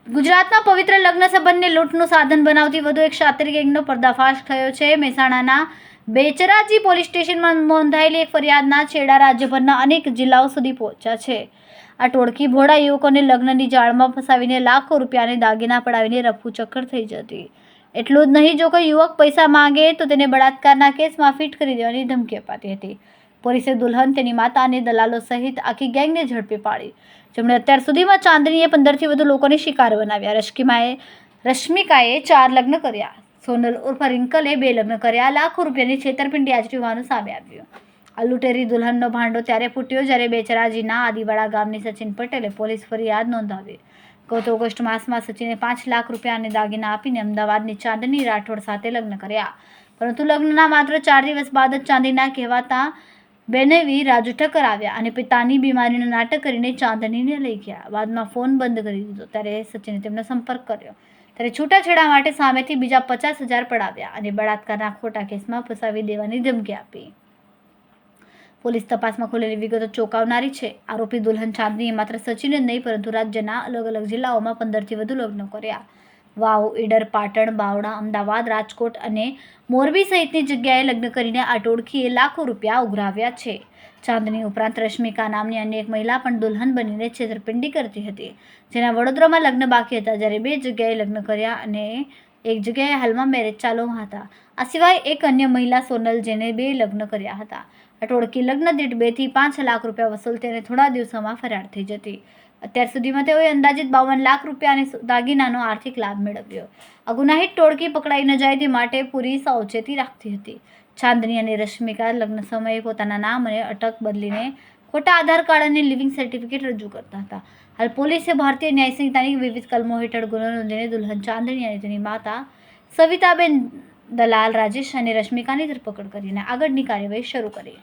ગુજરાતના પવિત્ર લગ્ન સંબંધને લૂંટનું સાધન બનાવતી વધુ એક શાतिर ગેંગનો પર્દાફાશ થયો છે. મહેસાણાના બેચરાજી પોલીસ સ્ટેશનમાં નોંધાયેલી એક ફરિયાદના છેડા રાજ્યભરના અનેક જિલ્લાઓ સુધી પહોંચ્યા છે. આ ટોળકી ભોળા યુવકોને લગ્નની જાળમાં ફસાવીને લાખો રૂપિયાને દાગીના પડાવીને રફુચક્કર થઈ જતી. એટલું જ નહીં, જો કોઈ યુવક પૈસા માંગે તો તેને બળાત્કારના કેસમાં ફિટ કરી દેવાની ધમકી અપાતી હતી. પોલીસે દુલ્હન, તેની માતા અને દલાલો સહિત આખી ગેંગને ઝડપી પાડી, જેમણે અત્યાર સુધીમાં ચાંદનીએ 15થી વધુ લોકોને શિકાર બનાવ્યા. રશ્મિકાએ 4 લગ્ન કર્યા, સોનલ ઉર્ફ રિંકલે 2 લગ્ન કર્યા. લાખો રૂપિયાની છેતરપિંડી આચરી હોવાનું સામે આવ્યું. આ લૂંટેરી દુલ્હનનો ભાંડો ત્યારે ફૂટ્યો જ્યારે બેચરાજીના આદિવાડા ગામની સચિન પટેલે પોલીસ ફરિયાદ નોંધાવી. ગત ઓગસ્ટ માસમાં સચિને 5 લાખ રૂપિયાને દાગીના આપીને અમદાવાદની ચાંદની રાઠોડ સાથે લગ્ન કર્યા. પરંતુ લગ્નના માત્ર 4 દિવસ બાદ જ ચાંદીના કહેવાતા બેનવી રાજુ ઠક્કર આવ્યા અને પિતાની બીમારીનું નાટક કરીને ચાંદનીને લઈ ગયા. બાદમાં ફોન બંધ કરી દીધો. ત્યારે સચિને તેમનો સંપર્ક કર્યો ત્યારે છૂટાછેડા માટે સામેથી બીજા 50,000 પડાવ્યા અને બળાત્કારના ખોટા કેસમાં ફસાવી દેવાની ધમકી આપી. પોલીસ તપાસમાં ખુલેલી વિગતો ચોંકાવનારી છે. આરોપી દુલ્હન ચાંદનીએ માત્ર સચિન જ નહીં પરંતુ રાજ્યના અલગ અલગ જિલ્લાઓમાં 15થી વધુ લગ્નો કર્યા. વાવ, ઈડર, પાટણ, બાવળા, અમદાવાદ, રાજકોટ અને મોરબી સહિતની જગ્યાએ લગ્ન કરીને આ ટોળકીએ લાખો રૂપિયા ઉઘરાવ્યા છે. ચાંદની ઉપરાંત રશ્મિકા નામની અન્ય એક મહિલા પણ દુલ્હન બનીને છેતરપિંડી કરતી હતી, જેના વડોદરામાં લગ્ન બાકી હતા, જ્યારે 2 જગ્યાએ લગ્ન કર્યા અને એક જગ્યાએ હાલમાં મેરેજ ચાલુમાં હતા. આ સિવાય એક અન્ય મહિલા સોનલ, જેને 2 લગ્ન કર્યા હતા. આ ટોળકી લગ્ન દીઠ 2 થી 5 લાખ રૂપિયા વસૂલતી અને થોડા દિવસોમાં ફરાર થઈ જતી. અત્યાર સુધીમાં તેઓએ અંદાજિત 52 લાખ રૂપિયા અને દાગીનાનો આર્થિક લાભ મેળવ્યો. આ ગુનાહિત ટોળકી પકડાઈ ન જાય તે માટે પૂરી સાવચેતી રાખતી હતી. ચાંદની અને રશ્મિકા લગ્ન સમયે પોતાના નામ અને અટક બદલીને ખોટા આધાર કાર્ડ અને લિવિંગ સર્ટિફિકેટ રજૂ કરતા હતા. હાલ પોલીસે ભારતીય ન્યાય સંહિતાની વિવિધ કલમો હેઠળ ગુનો નોંધીને દુલ્હન ચાંદની અને તેની માતા સવિતાબેન, દલાલ રાજેશ અને રશ્મિકાની ધરપકડ કરીને આગળની કાર્યવાહી શરૂ કરી.